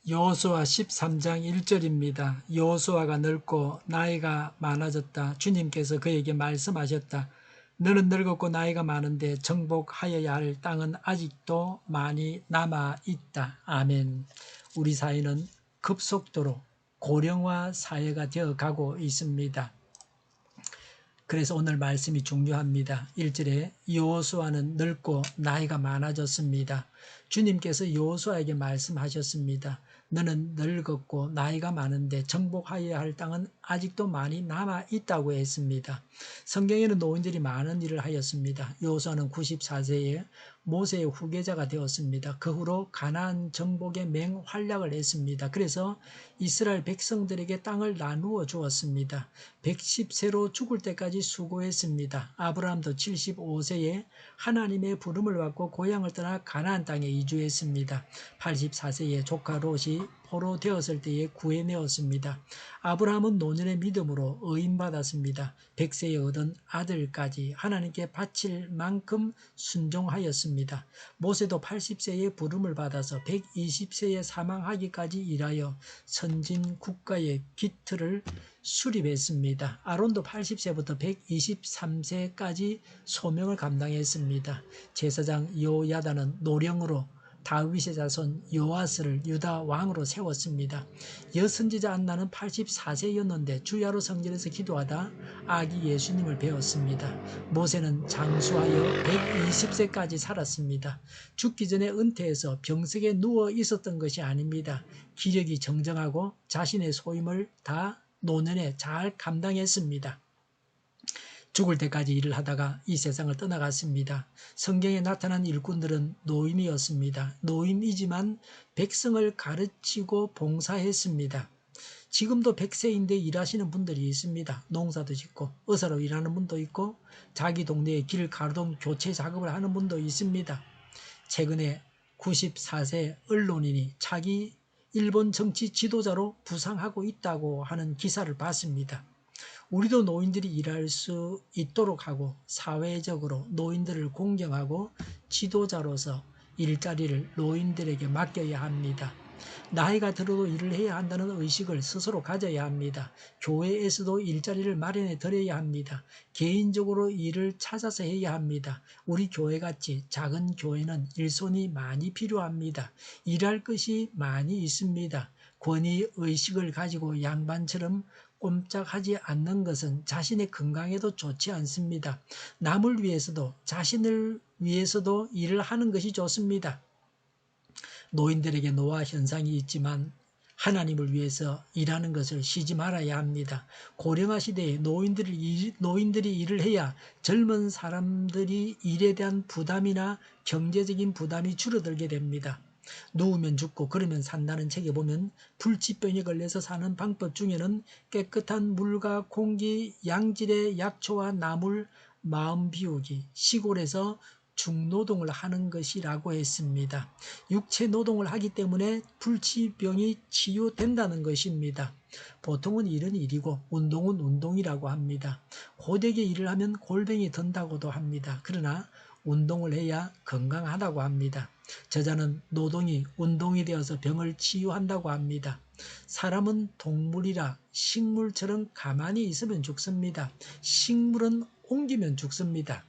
여호수아 13장 1절입니다. 여호수아가 늙고 나이가 많아졌다. 주님께서 그에게 말씀하셨다. 너는 늙었고 나이가 많은데 정복하여야 할 땅은 아직도 많이 남아있다. 아멘. 우리 사회는 급속도로 고령화 사회가 되어가고 있습니다. 그래서 오늘 말씀이 중요합니다. 1절에 여호수아는 늙고 나이가 많아졌습니다. 주님께서 여호수아에게 말씀하셨습니다. 너는 늙었고 나이가 많은데 정복하여야 할 땅은 아직도 많이 남아있다고 했습니다. 성경에는 노인들이 많은 일을 하였습니다. 여호수아는 94세에 모세의 후계자가 되었습니다. 그 후로 가나안 정복에 맹활약을 했습니다. 그래서 이스라엘 백성들에게 땅을 나누어 주었습니다. 110세로 죽을 때까지 수고했습니다. 아브라함도 75세에 하나님의 부름을 받고 고향을 떠나 가나안 땅에 이주했습니다. 84세에 조카 롯이 포로 되었을 때에 구해내었습니다. 아브라함은 노년의 믿음으로 의인받았습니다. 100세에 얻은 아들까지 하나님께 바칠 만큼 순종하였습니다. 모세도 80세에 부름을 받아서 120세에 사망하기까지 일하여 선진 국가의 기틀을 수립했습니다. 아론도 80세부터 123세까지 소명을 감당했습니다. 제사장 여호야다는 노령으로 다윗의 자손 요아스를 유다 왕으로 세웠습니다. 여선지자 안나는 84세였는데 주야로 성전에서 기도하다 아기 예수님을 배웠습니다. 모세는 장수하여 120세까지 살았습니다. 죽기 전에 은퇴해서 병석에 누워 있었던 것이 아닙니다. 기력이 정정하고 자신의 소임을 다 노년에 잘 감당했습니다. 죽을 때까지 일을 하다가 이 세상을 떠나갔습니다. 성경에 나타난 일꾼들은 노임이었습니다. 노임이지만 백성을 가르치고 봉사했습니다. 지금도 100세인데 일하시는 분들이 있습니다. 농사도 짓고 의사로 일하는 분도 있고 자기 동네에 길 가로등 교체 작업을 하는 분도 있습니다. 최근에 94세 언론인이 차기 일본 정치 지도자로 부상하고 있다고 하는 기사를 봤습니다. 우리도 노인들이 일할 수 있도록 하고 사회적으로 노인들을 공경하고 지도자로서 일자리를 노인들에게 맡겨야 합니다. 나이가 들어도 일을 해야 한다는 의식을 스스로 가져야 합니다. 교회에서도 일자리를 마련해 드려야 합니다. 개인적으로 일을 찾아서 해야 합니다. 우리 교회같이 작은 교회는 일손이 많이 필요합니다. 일할 것이 많이 있습니다. 권위의식을 가지고 양반처럼 꼼짝하지 않는 것은 자신의 건강에도 좋지 않습니다. 남을 위해서도 자신을 위해서도 일을 하는 것이 좋습니다. 노인들에게 노화 현상이 있지만 하나님을 위해서 일하는 것을 쉬지 말아야 합니다. 고령화 시대에 노인들이 일을 해야 젊은 사람들이 일에 대한 부담이나 경제적인 부담이 줄어들게 됩니다. 누우면 죽고 그러면 산다는 책에 보면 불치병에 걸려서 사는 방법 중에는 깨끗한 물과 공기, 양질의 약초와 나물, 마음 비우기, 시골에서 중노동을 하는 것이라고 했습니다. 육체 노동을 하기 때문에 불치병이 치유된다는 것입니다. 보통은 일은 일이고 운동은 운동이라고 합니다. 고되게 일을 하면 골병이 든다고도 합니다. 그러나 운동을 해야 건강하다고 합니다. 저자는 노동이 운동이 되어서 병을 치유한다고 합니다. 사람은 동물이라 식물처럼 가만히 있으면 죽습니다. 식물은 옮기면 죽습니다.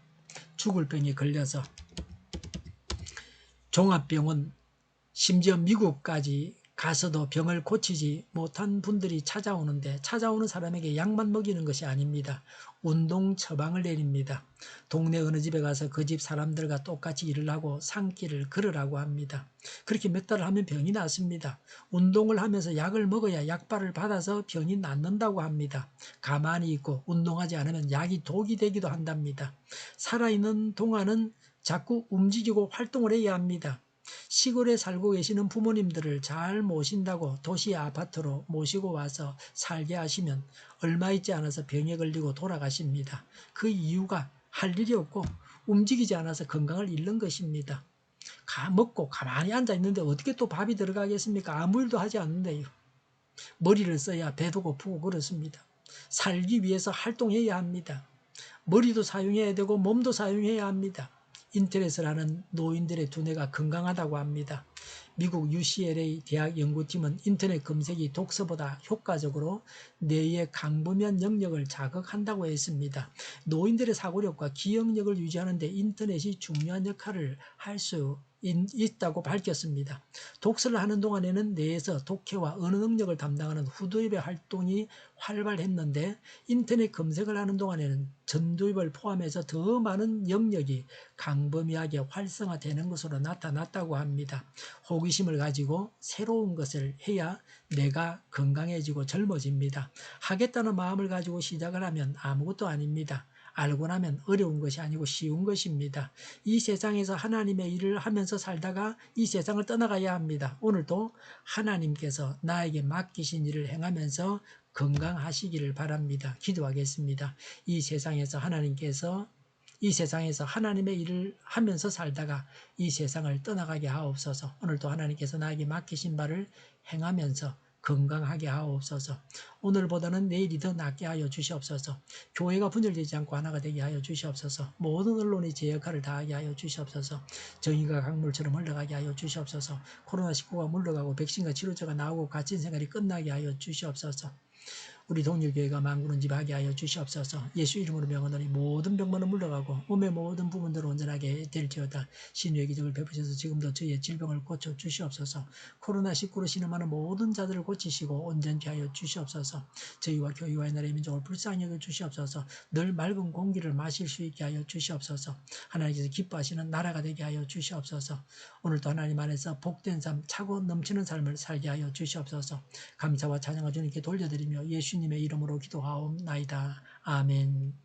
죽을 병에 걸려서 종합병원 심지어 미국까지 가서도 병을 고치지 못한 분들이 찾아오는데 찾아오는 사람에게 약만 먹이는 것이 아닙니다. 운동 처방을 내립니다. 동네 어느 집에 가서 그 집 사람들과 똑같이 일을 하고 산길을 걸으라고 합니다. 그렇게 몇 달을 하면 병이 낫습니다. 운동을 하면서 약을 먹어야 약발을 받아서 병이 낫는다고 합니다. 가만히 있고 운동하지 않으면 약이 독이 되기도 한답니다. 살아있는 동안은 자꾸 움직이고 활동을 해야 합니다. 시골에 살고 계시는 부모님들을 잘 모신다고 도시 아파트로 모시고 와서 살게 하시면 얼마 있지 않아서 병에 걸리고 돌아가십니다. 그 이유가 할 일이 없고 움직이지 않아서 건강을 잃는 것입니다. 먹고 가만히 앉아 있는데 어떻게 또 밥이 들어가겠습니까? 아무 일도 하지 않는데요. 머리를 써야 배도 고프고 그렇습니다. 살기 위해서 활동해야 합니다. 머리도 사용해야 되고 몸도 사용해야 합니다. 인터넷을 하는 노인들의 두뇌가 건강하다고 합니다. 미국 UCLA 대학 연구팀은 인터넷 검색이 독서보다 효과적으로 뇌의 강부면 영역을 자극한다고 했습니다. 노인들의 사고력과 기억력을 유지하는 데 인터넷이 중요한 역할을 할 수 있다고 밝혔습니다. 독서를 하는 동안에는 뇌에서 독해와 언어 능력을 담당하는 후두엽의 활동이 활발했는데 인터넷 검색을 하는 동안에는 전두엽을 포함해서 더 많은 영역이 강범위하게 활성화되는 것으로 나타났다고 합니다. 호기심을 가지고 새로운 것을 해야 뇌가 건강해지고 젊어집니다. 하겠다는 마음을 가지고 시작을 하면 아무것도 아닙니다. 알고 나면 어려운 것이 아니고 쉬운 것입니다. 이 세상에서 하나님의 일을 하면서 살다가 이 세상을 떠나가야 합니다. 오늘도 하나님께서 나에게 맡기신 일을 행하면서 건강하시기를 바랍니다. 기도하겠습니다. 이 세상에서 하나님의 일을 하면서 살다가 이 세상을 떠나가게 하옵소서. 오늘도 하나님께서 나에게 맡기신 바를 행하면서 건강하게 하옵소서. 오늘보다는 내일이 더 낫게 하여 주시옵소서. 교회가 분열되지 않고 하나가 되게 하여 주시옵소서. 모든 언론이 제 역할을 다하게 하여 주시옵소서. 정의가 강물처럼 흘러가게 하여 주시옵소서. 코로나19가 물러가고 백신과 치료제가 나오고 갇힌 생활이 끝나게 하여 주시옵소서. 우리 동일교회가 만구는집하게 하여 주시옵소서. 예수 이름으로 명하노니 모든 병만은 물러가고 몸의 모든 부분들을 온전하게 될지어다. 신유의 기적을 베푸셔서 지금도 저희의 질병을 고쳐 주시옵소서. 코로나19로 신음하는 모든 자들을 고치시고 온전케 하여 주시옵소서. 저희와 교회와 나라의 민족을 불쌍히 여겨 주시옵소서. 늘 맑은 공기를 마실 수 있게 하여 주시옵소서. 하나님께서 기뻐하시는 나라가 되게 하여 주시옵소서. 오늘도 하나님 안에서 복된 삶, 차고 넘치는 삶을 살게 하여 주시옵소서. 감사와 찬양과 주님께 돌려드리며 예수님의 이름으로 기도하옵나이다. 아멘.